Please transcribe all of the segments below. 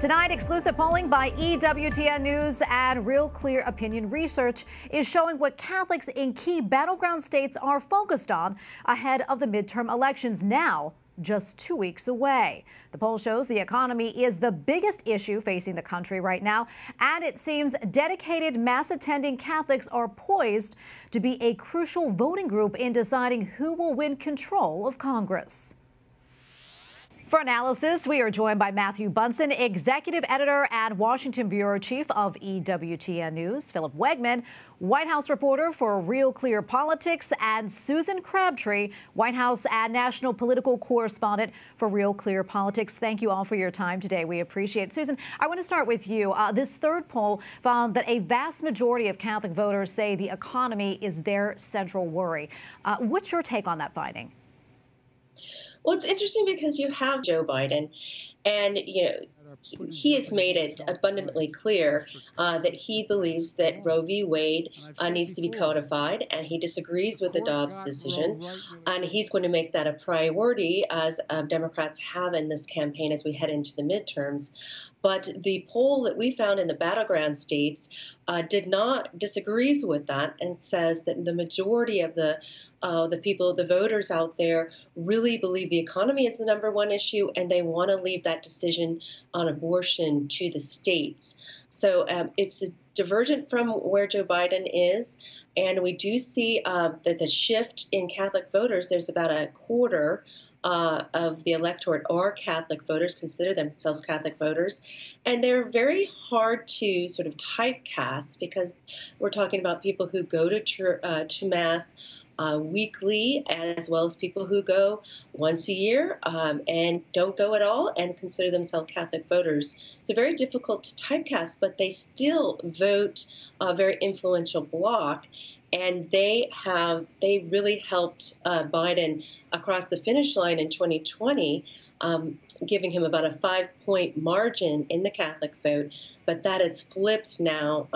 Tonight, exclusive polling by EWTN News and Real Clear Opinion Research is showing what Catholics in key battleground states are focused on ahead of the midterm elections now, just 2 weeks away. The poll shows the economy is the biggest issue facing the country right now, and it seems dedicated mass-attending Catholics are poised to be a crucial voting group in deciding who will win control of Congress. For analysis, we are joined by Matthew Bunson, executive editor and Washington bureau chief of EWTN News, Philip Wegmann, White House reporter for Real Clear Politics, and Susan Crabtree, White House and national political correspondent for Real Clear Politics. Thank you all for your time today. We appreciate it. Susan, I want to start with you. This third poll found that a vast majority of Catholic voters say the economy is their central worry. What's your take on that finding? Well, it's interesting because you have Joe Biden, and he has made it abundantly clear that he believes that Roe v. Wade needs to be codified, and he disagrees with the Dobbs decision, and he's going to make that a priority, as Democrats have in this campaign as we head into the midterms. But the poll that we found in the battleground states disagrees with that and says that the majority of the people, the voters out there, really believe the economy is the #1 issue, and they want to leave that decision on abortion to the states. So it's divergent from where Joe Biden is, and we do see that the shift in Catholic voters, there's about a quarter of the electorate are Catholic voters, consider themselves Catholic voters, and they're very hard to sort of typecast because we're talking about people who go to Mass weekly, as well as people who go once a year and don't go at all and consider themselves Catholic voters. It's very difficult to typecast, but they still vote a very influential bloc. And they really helped Biden across the finish line in 2020, giving him about a 5-point margin in the Catholic vote. But that has flipped now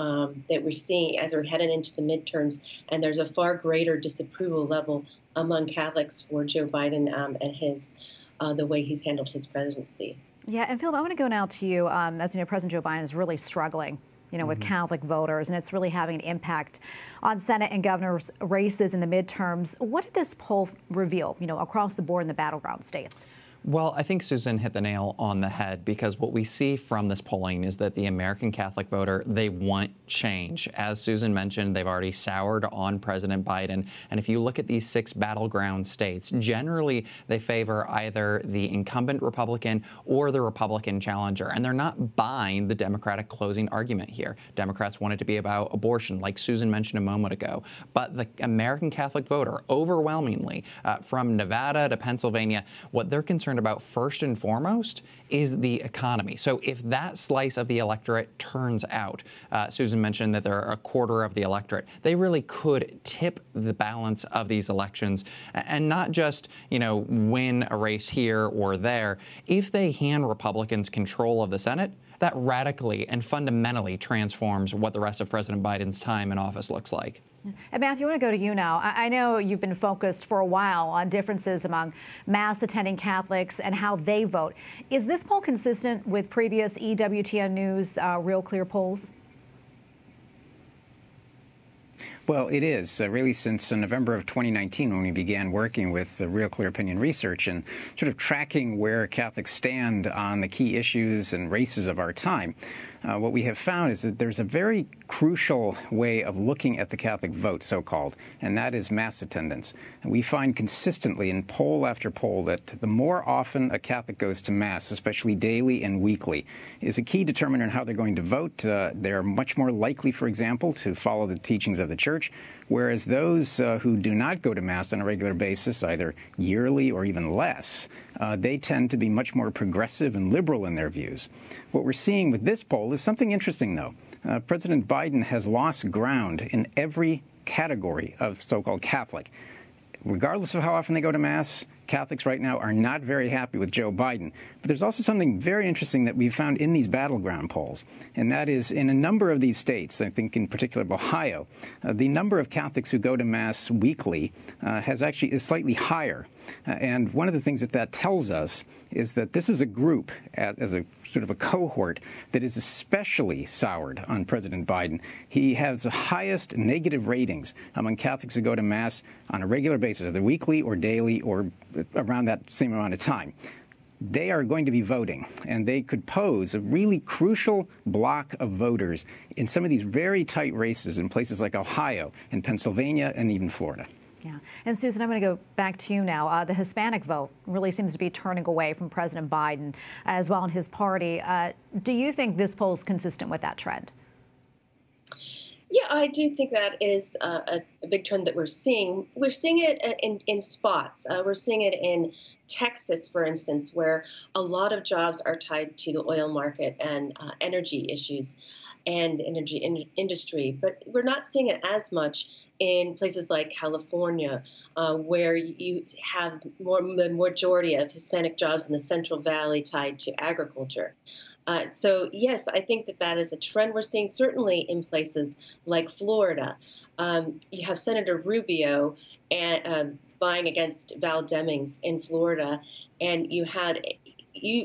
that we're seeing as we're heading into the midterms, and there's a far greater disapproval level among Catholics for Joe Biden and the way he's handled his presidency. Yeah, and Phil, I want to go now to you. As you know, President Joe Biden is really struggling with Catholic voters, and it's really having an impact on Senate and governor's races in the midterms. What did this poll reveal, across the board in the battleground states? Well, I think Susan hit the nail on the head, because what we see from this polling is that the American Catholic voter, they want change. As Susan mentioned, they've already soured on President Biden. And if you look at these 6 battleground states, generally they favor either the incumbent Republican or the Republican challenger. And they're not buying the Democratic closing argument here. Democrats want it to be about abortion, like Susan mentioned a moment ago. But the American Catholic voter, overwhelmingly, from Nevada to Pennsylvania, what they're concerned about first and foremost is the economy. So if that slice of the electorate turns out, Susan mentioned that they're a quarter of the electorate, they really could tip the balance of these elections and not just, win a race here or there. If they hand Republicans control of the Senate, that radically and fundamentally transforms what the rest of President Biden's time in office looks like. And Matthew, I want to go to you now. I know you've been focused for a while on differences among Mass-attending Catholics and how they vote. Is this poll consistent with previous EWTN News Real Clear polls? Well, it is, really since November of 2019, when we began working with the Real Clear Opinion Research and sort of tracking where Catholics stand on the key issues and races of our time. What we have found is that there's a very crucial way of looking at the Catholic vote, so-called, and that is Mass attendance. And we find consistently in poll after poll that the more often a Catholic goes to Mass, especially daily and weekly, is a key determiner in how they're going to vote. They're much more likely, for example, to follow the teachings of the Church, whereas those who do not go to Mass on a regular basis, either yearly or even less, they tend to be much more progressive and liberal in their views. What we're seeing with this poll is something interesting, though. President Biden has lost ground in every category of so-called Catholic. Regardless of how often they go to Mass, Catholics right now are not very happy with Joe Biden. But there's also something very interesting that we've found in these battleground polls, and that is in a number of these states, I think in particular Ohio, the number of Catholics who go to Mass weekly is slightly higher. And one of the things that tells us is that this is a group, as a sort of a cohort, that is especially soured on President Biden. He has the highest negative ratings among Catholics who go to Mass on a regular basis, either weekly or daily or around that same amount of time. They are going to be voting, and they could pose a really crucial block of voters in some of these very tight races in places like Ohio and Pennsylvania and even Florida. Yeah. And Susan, I'm going to go back to you now. The Hispanic vote really seems to be turning away from President Biden as well in his party. Do you think this poll is consistent with that trend? Yeah, I do think that is a big trend that we're seeing. We're seeing it in spots. We're seeing it in Texas, for instance, where a lot of jobs are tied to the oil market and energy issues and the energy industry. But we're not seeing it as much in places like California, where you have the majority of Hispanic jobs in the Central Valley tied to agriculture. So, yes, I think that is a trend we're seeing, certainly in places like Florida. You have Senator Rubio vying against Val Demings in Florida, and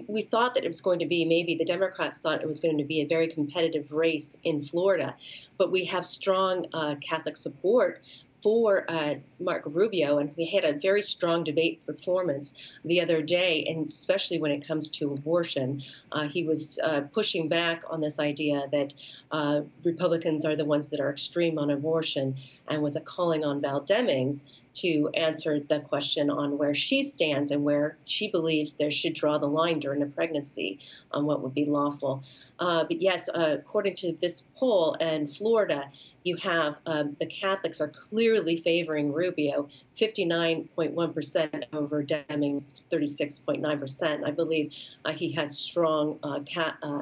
we thought that it was going to be, maybe the Democrats thought it was going to be a very competitive race in Florida, but we have strong Catholic support for Marco Rubio, and we had a very strong debate performance the other day, and especially when it comes to abortion. He was pushing back on this idea that Republicans are the ones that are extreme on abortion, and was calling on Val Demings to answer the question on where she stands and where she believes there should draw the line during a pregnancy on what would be lawful. But yes, according to this poll in Florida, you have the Catholics are clearly favoring Rubio, 59.1% over Demings, 36.9%. I believe he has strong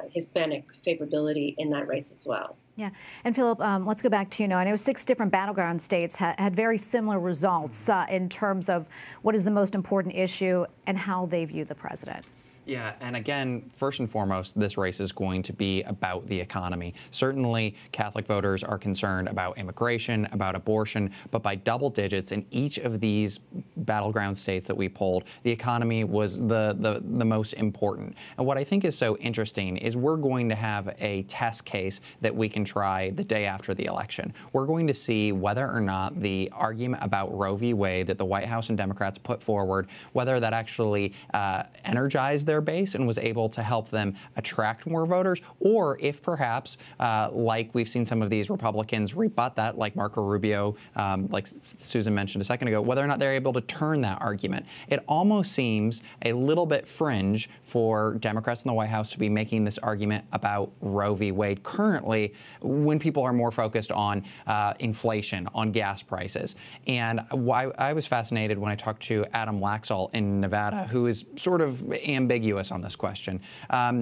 Hispanic favorability in that race as well. Yeah. And Philip, let's go back to you now. I know 6 different battleground states had very similar results in terms of what is the most important issue and how they view the president. Yeah, and again, first and foremost, this race is going to be about the economy. Certainly, Catholic voters are concerned about immigration, about abortion, but by double digits in each of these battleground states that we polled, the economy was the most important. And what I think is so interesting is we're going to have a test case that we can try the day after the election. We're going to see whether or not the argument about Roe v. Wade that the White House and Democrats put forward, whether that actually energized their base and was able to help them attract more voters, or if perhaps, like we've seen some of these Republicans rebut that, like Marco Rubio, like Susan mentioned a second ago, whether or not they're able to turn that argument. It almost seems a little bit fringe for Democrats in the White House to be making this argument about Roe v. Wade currently, when people are more focused on inflation, on gas prices. And I was fascinated when I talked to Adam Laxalt in Nevada, who is sort of ambiguous on this question.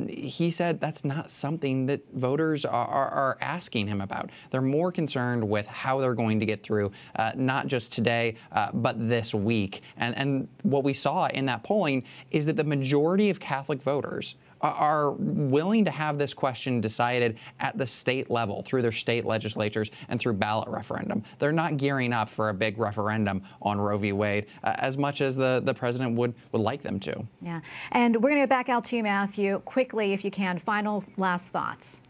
He said that's not something that voters are asking him about. They're more concerned with how they're going to get through not just today, but this week. And what we saw in that polling is that the majority of Catholic voters are willing to have this question decided at the state level through their state legislatures and through ballot referendum. They're not gearing up for a big referendum on Roe v. Wade as much as the president would like them to. Yeah. And we're going to go back out to you, Matthew. Quickly, if you can, final last thoughts.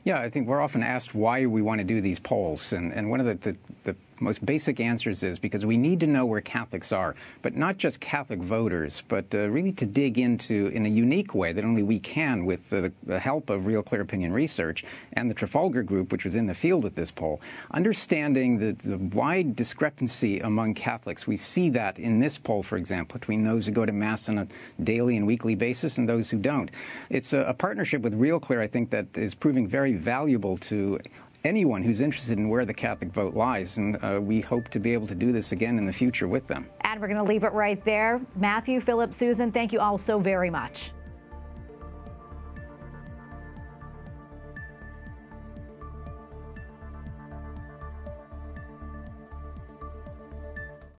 Yeah, I think we're often asked why we want to do these polls. And one of the most basic answers is because we need to know where Catholics are, but not just Catholic voters, but really to dig into, in a unique way that only we can with the help of Real Clear Opinion Research and the Trafalgar Group, which was in the field with this poll, understanding the wide discrepancy among Catholics. We see that in this poll, for example, between those who go to Mass on a daily and weekly basis and those who don't. It's a partnership with Real Clear, I think, that is proving very valuable to anyone who's interested in where the Catholic vote lies, and we hope to be able to do this again in the future with them. And we're going to leave it right there. Matthew, Philip, Susan, thank you all so very much.